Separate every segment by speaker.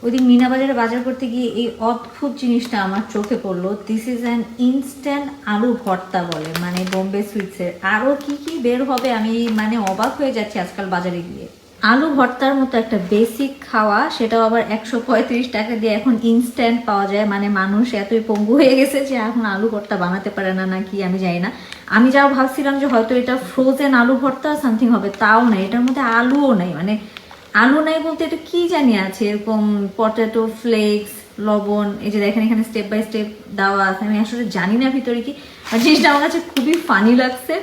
Speaker 1: ওইদিন মিনা বাজারে বাজার করতে গিয়ে এই অদ্ভুত জিনিসটা আমার চোখে পড়লো। দিস ইজ অ্যান ইনস্ট্যান্ট আলু ভর্তা বলে, মানে বোম্বে সুইটসের। আরও কি কি বের হবে আমি মানে অবাক হয়ে যাচ্ছি আজকাল বাজারে গিয়ে। আলু ভর্তার মতো একটা বেসিক খাওয়া, সেটাও আবার 135 টাকা দিয়ে এখন ইনস্ট্যান্ট পাওয়া যায়। মানে মানুষ এতই পঙ্গু হয়ে গেছে যে এখন আলু ভর্তা বানাতে পারে না নাকি আমি জানি না। আমি যাও ভাবছিলাম যে হয়তো এটা ফ্রোজেন আলু ভর্তা সামথিং হবে, তাও নাই, এটার মধ্যে আলুও নাই। মানে আলু নাই বলতে এটা কি জানি আছে, এরকম পটেটো ফ্লেক্স, লবণ, এই যে দেখেন এখানে স্টেপ বাই স্টেপ দেওয়া আছে। আমি আসলে জানি না ভিতরে কি, আর জিনিসটা আমার কাছে খুবই ফানি লাগছে।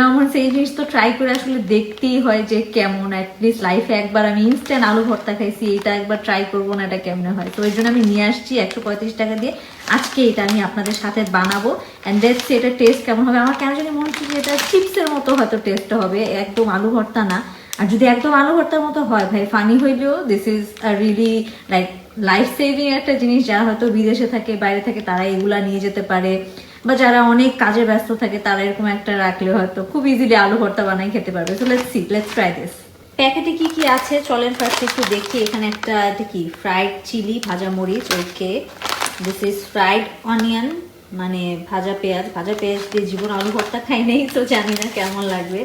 Speaker 1: আমার সেই জিনিস তো ট্রাই করে আসলে দেখতেই হয় যে কেমন। অ্যাটলিস্ট লাইফে একবার আমি ইনস্ট্যান্ট আলু ভর্তা খাইছি, এটা একবার ট্রাই করবো না এটা কেমনে হয়। তো ওই জন্য আমি নিয়ে আসছি 135 টাকা দিয়ে। আজকে এটা আমি আপনাদের সাথে বানাবো অ্যান্ড দেখছি এটা টেস্ট কেমন হবে। আমার কেন জানি মনে হচ্ছে যে এটা চিপসের মতো হয়তো টেস্ট হবে, একদম আলু ভর্তা না। আর যদি একদম আলু ভর্তার মতো হয় ভাই, ফানি হইলেও this is really like life saving একটা জিনিস। যারা হয়তো বিদেশে থাকে, বাইরে থাকে, তারা এগুলা নিয়ে যেতে পারে, বা যারা অনেক কাজে ব্যস্ত থাকে তারা এরকম একটা রাখলে হয়তো খুব ইজিলি আলু ভর্তা বানাই খেতে পারবে। So let's see, let's try this. প্যাকেটে কি কি আছে চলেন ফার্স্ট একটু দেখি। এখানে একটা এটা কি ফ্রাইড চিলি, ভাজা মরিচ, ওকে। দিস ইজ ফ্রাইড অনিয়ন, মানে ভাজা পেঁয়াজ। ভাজা পেঁয়াজ দিয়ে জীবন আলু ভর্তা খাই নেই, তো জানি না কেমন লাগবে।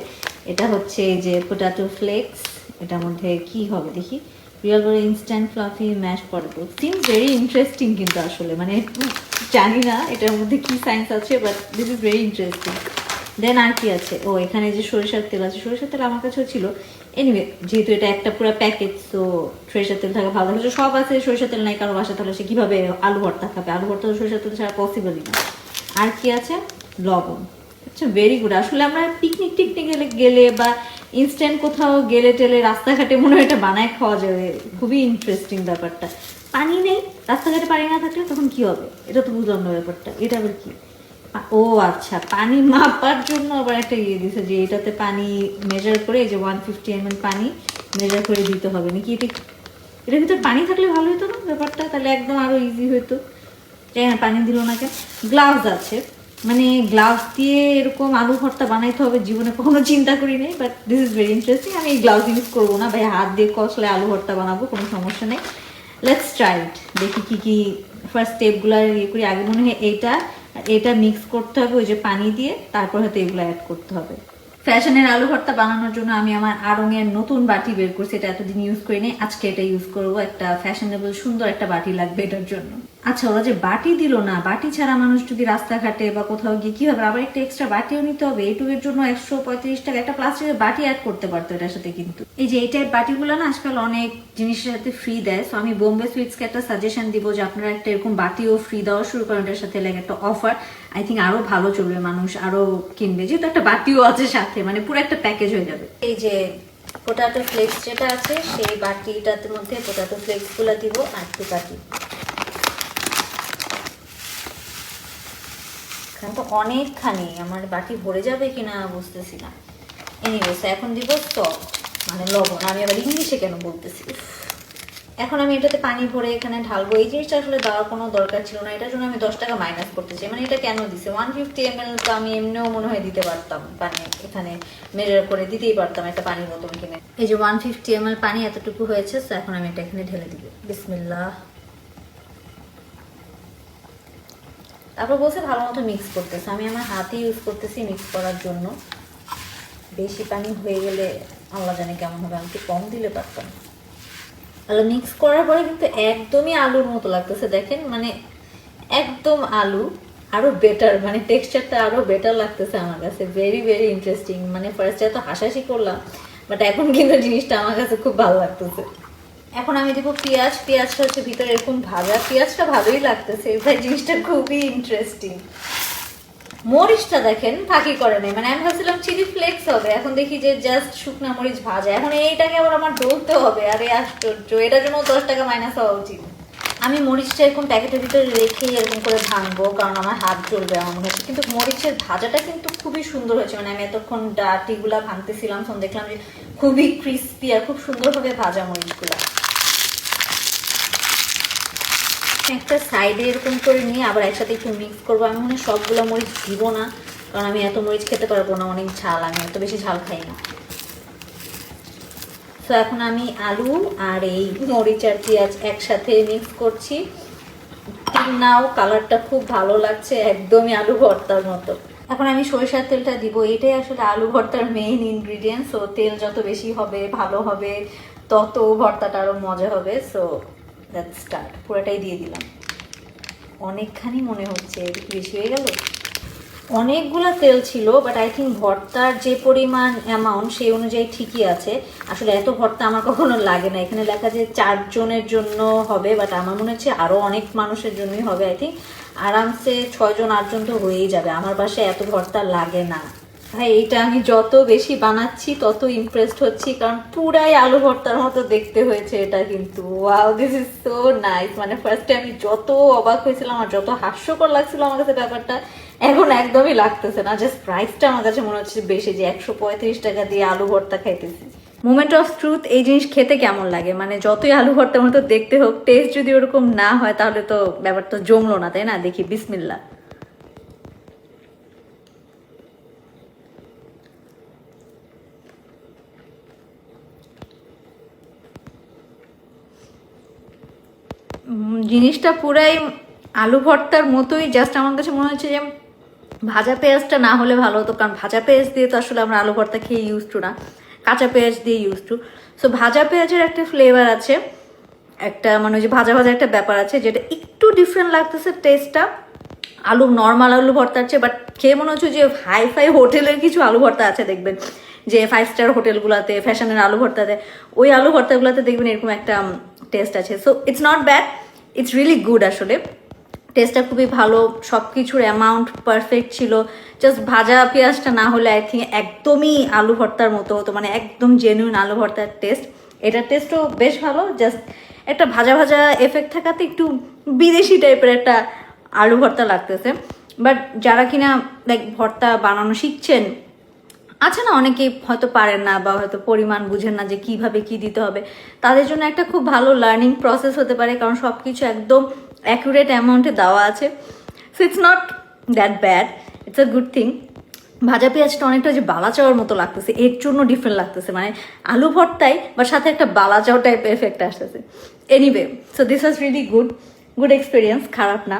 Speaker 1: এটা হচ্ছে এই যে পোটাটো ফ্লেক্স, এটার মধ্যে কি হবে দেখি। রিয়েল করে instant fluffy mash potato, seems very interesting. কিন্তু আসলে মানে জানি না এটার মধ্যে কি সায়েন্স আছে, but this is very interesting. Then আর কি আছে, ও এখানে যে সরিষার তেল আছে। সরিষার তেল আমার কাছেও ছিল। এনিওয়ে যেহেতু এটা একটা পুরো প্যাকেট, তো সরিষার তেল থাকা ভালো। হচ্ছে সব আছে, সরিষার তেল নাই কারো বাসা, তাহলে সে কিভাবে আলু ভর্তা খাবে? আলু ভর্তা তো সরিষার তেল ছাড়া পসিবলই না। আর কি আছে, লবণ। আচ্ছা, ভেরি গুড। আসলে আমরা পিকনিক টিকনিক গেলে বা ইনস্ট্যান্ট কোথাও গেলে টেলে রাস্তাঘাটে মনে হয় এটা বানায় খাওয়া যাবে। খুবই ইন্টারেস্টিং ব্যাপারটা। পানি নেই, রাস্তাঘাটে পানি না থাকলে তখন কি হবে? এটা তো বুঝলাম না ব্যাপারটা। এটা আবার কি? ও আচ্ছা, পানি মাপার জন্য আবার একটা ইয়ে দিছে যে এটাতে পানি মেজার করে, এই যে 150 ml পানি মেজার করে দিতে হবে নাকি। এটার ভিতরে পানি থাকলে ভালো হতো না ব্যাপারটা, তাহলে একদম আরো ইজি হতো। যাই না, পানি দিল না কেন। গ্লাভস আছে, মানে গ্লাভস দিয়ে এরকম আলু ভর্তা বানাইতে হবে জীবনে কখনো চিন্তা করি নাই, but this is very interesting. আমি এই গ্লাভস ইউজ করবো না ভাই, হাত দিয়ে কষলে আলু ভর্তা বানাবো, কোনো সমস্যা নেই। লেটস ট্রাই ইট, দেখি কি কি ফার্স্ট স্টেপগুলো ইয়ে করি। আগে মনে হয় এটা মিক্স করতে হবে ওই যে পানি দিয়ে, তারপর হয়তো এগুলো অ্যাড করতে হবে। ফ্যাশনের আলু ভর্তা বানানোর জন্য আমি আমার আড়ঙের নতুন বাটি বের করছি। এটা এতদিন ইউজ করি নাই, আজকে এটা ইউজ করবো। একটা ফ্যাশনেবল সুন্দর একটা বাটি লাগবে এটার জন্য। আচ্ছা, ওরা যে বাটি দিল না, বাটি ছাড়া মানুষ যদি রাস্তাঘাটে বা কোথাও গিয়ে কি হবে, আবার একটা এক্সট্রা বাটিও নিতে হবে। এইটুকুর জন্য 135 টাকা। একটা প্লাস্টিকের বাটি অ্যাড করতে পারতো এটার সাথে। কিন্তু এই যে এই টাইপ বাটিগুলো না আজকাল অনেক জিনিসের সাথে ফ্রি দেয়। সো আমি বোম্বে সুইটসকে একটা সাজেশন দিব যে আপনারা একটা এরকম বাটিও ফ্রি দেওয়া শুরু করেন এটার সাথে, লাগে একটা অফার। আই থিঙ্ক আরো ভালো চলবে, মানুষ আরো কিনবে, যেহেতু একটা বাটিও আছে সাথে, মানে পুরো একটা প্যাকেজ হয়ে যাবে। এই যে পোটাটো ফ্লেক্স যেটা আছে, সেই বাটিটার মধ্যে পোটাটো ফ্লেক্স গুলো দিব আর একটু বাটি। তো অনেকখানি, আমার বাটি ভরে যাবে কিনা বুঝতেছি না। এনিওয়েজ এখন দিব সল্ট, মানে লবণ। আমি আবার ইংলিশে কেন বলতেছি। এখন আমি এটাতে পানি ভরে এখানে ঢালবো। এই জিনিসটা আসলে দেওয়ার কোনো দরকার ছিল না, এটার জন্য আমি 10 টাকা মাইনাস করতে চাই। মানে এটা কেন দিছে 150 ml, তো আমি এমনিও মনে হয় দিতে পারতাম পানি, এখানে মেজার করে দিতেই পারতাম একটা পানি বোতল কিনে। এই যে 150 ml পানি এতটুকু হয়েছে। তো এখন আমি এটা এখানে ঢেলে দিব। বিসমিল্লাহ। তারপর বলছে ভালো মতো মিক্স করতেছে। আমি আমার হাতে ইউজ করতেছি মিক্স করার জন্য। বেশি পানি হয়ে গেলে আল্লাহ জানে কেমন হবে, আমি একটু কম দিলে পারতাম। আলু মিক্স করার পরে কিন্তু একদমই আলুর মতো লাগতেছে, দেখেন, মানে একদম আলু। আরো বেটার, মানে টেক্সচারটা আরো বেটার লাগতেছে আমার কাছে। Very very interesting. মানে ফার্স্টে এত হাসাহাসি করলাম, বাট এখন কিন্তু জিনিসটা আমার কাছে খুব ভালো লাগতেছে। এখন আমি দিব পেঁয়াজ। পেঁয়াজটা হচ্ছে ভিতরে এরকম ভাজা। পেঁয়াজটা ভালোই লাগতেছে ভাই, জিনিসটা খুবই ইন্টারেস্টিং। মরিচটা দেখেন ফাঁকি করে নাই, মানে আমি ভাবছিলাম চিলি ফ্লেক্স হবে, এখন দেখি যে জাস্ট শুকনা মরিচ ভাজা। এখন এইটাকে আবার আমার ডলতে হবে, আরে আশ্চর্য। এটার জন্য 10 টাকা মাইনাস হওয়া উচিত। আমি মরিচটা এরকম প্যাকেটের ভিতরে রেখে এরকম করে ভাঙবো, কারণ আমার হাত জ্বলবে আমার মনে হচ্ছে। কিন্তু মরিচের ভাজাটা কিন্তু খুবই সুন্দর হয়েছে। মানে আমি এতক্ষণ ডাটিগুলা ভাঙতেছিলাম, তখন দেখলাম যে খুবই ক্রিস্পি আর খুব সুন্দরভাবে ভাজা মরিচগুলা। একটা সাইডে এরকম করে নিয়ে আবার একসাথে একটু মিক্স করবো। আমি মনে হয় সবগুলো মরিচ দিব না, কারণ আমি এত মরিচ খেতে পারবো না, অনেক ঝাল, আমি এত বেশি ঝাল খাই না। সো এখন আমি আলু আর এই মরিচ আর পেঁয়াজ একসাথে মিক্স করছি। নাও কালারটা খুব ভালো লাগছে, একদমই আলু ভর্তার মতো। এখন আমি সরিষার তেলটা দিব, এটাই আসলে আলু ভর্তার মেইন ইনগ্রিডিয়েন্ট। সো তেল যত বেশি হবে ভালো হবে, তত ভর্তাটা আরো মজা হবে। So let's start. পুরোটাই দিয়ে দিলাম। অনেকখানি মনে হচ্ছে, বেশি হয়ে গেল। অনেকগুলো তেল ছিল, বাট আই থিঙ্ক ভর্তার যে পরিমাণ অ্যামাউন্ট সেই অনুযায়ী ঠিকই আছে। আসলে এত ভর্তা আমার কখনো লাগে না। এখানে লেখা যে 4 জনের জন্য হবে, বাট আমার মনে হচ্ছে আরও অনেক মানুষের জন্যই হবে। আই থিঙ্ক আরামসে 6 জন 8 জন তো হয়েই যাবে। আমার বাসায় এত ভর্তা লাগে না ভাই। এইটা আমি যত বেশি বানাচ্ছি তত ইমপ্রেসড হচ্ছি, কারণ পুরাই আলু ভর্তার মতো দেখতে হয়েছে এটা। কিন্তু wow, this is so nice. মানে ফার্স্টে আমি যত অবাক হয়েছিলাম আর যত হাস্যকর লাগছিল আমার কাছে ব্যাপারটা, এখন একদমই লাগতেছে না। জাস্ট প্রাইসটা আমার কাছে মনে হচ্ছে বেশি, যে 135 টাকা দিয়ে আলু ভর্তা খাইতেছি। মোমেন্ট অফ ট্রুথ, এই জিনিস খেতে কেমন লাগে? মানে যতই আলু ভর্তার মতো দেখতে হোক, টেস্ট যদি ওরকম না হয় তাহলে তো ব্যাপার তো জমলো না, তাই না? দেখি, বিসমিল্লাহ। জিনিসটা পুরাই আলু ভর্তার মতোই, জাস্ট আমার কাছে মনে হচ্ছে যে ভাজা পেঁয়াজটা না হলে ভালো হতো, কারণ ভাজা পেঁয়াজ দিয়ে তো আসলে আমরা আলু ভর্তা খেয়ে ইউজ টু না, কাঁচা পেঁয়াজ দিয়ে ইউজ টু। সো ভাজা পেঁয়াজের একটা ফ্লেভার আছে, একটা মানে ওই যে ভাজা ভাজা একটা ব্যাপার আছে, যেটা একটু ডিফারেন্ট লাগতেছে টেস্টটা আলু নর্মাল আলু ভর্তার চেয়ে। বাট খেয়ে মনে হচ্ছে যে হাই ফাই হোটেলের কিছু আলু ভর্তা আছে দেখবেন, যে 5 স্টার হোটেলগুলোতে ফ্যাশনের আলু ভর্তাতে, ওই আলু ভর্তাগুলোতে দেখবেন এরকম একটা টেস্ট আছে। So it's not bad, it's really good. আসলে টেস্টটা খুবই ভালো, সব কিছুর অ্যামাউন্ট পারফেক্ট ছিল। জাস্ট ভাজা পেঁয়াজটা না হলে আই থিঙ্ক একদমই আলু ভর্তার মতো হতো, মানে একদম জেনুইন আলু ভর্তার টেস্ট। এটার টেস্টও বেশ ভালো, জাস্ট একটা ভাজা ভাজা এফেক্ট থাকাতে একটু বিদেশি টাইপের একটা আলু ভর্তা লাগতেছে। বাট যারা কিনা লাইক ভর্তা বানানো শিখছেন, আছে না অনেকেই হয়তো পারেন না বা হয়তো পরিমাণ বুঝেন না যে কিভাবে কি দিতে হবে, তাদের জন্য একটা খুব ভালো লার্নিং প্রসেস হতে পারে, কারণ সব কিছু একদম অ্যাকুরেট অ্যামাউন্টে দেওয়া আছে। So it's not that bad, it's a good thing. ভাজা পেঁয়াজটা অনেকটা যে বালা চাওয়ার মতো লাগতেছে, এর জন্য ডিফারেন্ট লাগতেছে, মানে আলু ভর্তাই বা সাথে একটা বালা চাও টাইপের এফেক্ট আসতেছে। Anyway, so this was really good experience, খারাপ না।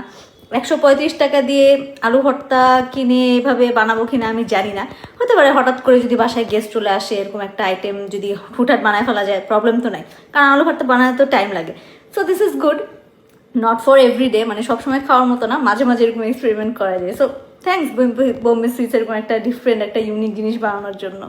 Speaker 1: 135 টাকা দিয়ে আলু ভর্তা কিনে এভাবে বানাবো কিনা আমি জানি না, হতে পারে হঠাৎ করে যদি বাসায় গেস্ট চলে আসে, এরকম একটা আইটেম যদি হুটহাট বানায় ফেলা যায়, প্রবলেম তো নাই, কারণ আলু ভর্তা বানাতে তো টাইম লাগে। So this is good, not for everyday, মানে সবসময় খাওয়ার মতো না, মাঝে মাঝে এরকম এক্সপেরিমেন্ট করা যায়। সো থ্যাংকস বোম্বে সুইটস এরকম একটা ডিফারেন্ট একটা ইউনিক জিনিস বানানোর জন্য।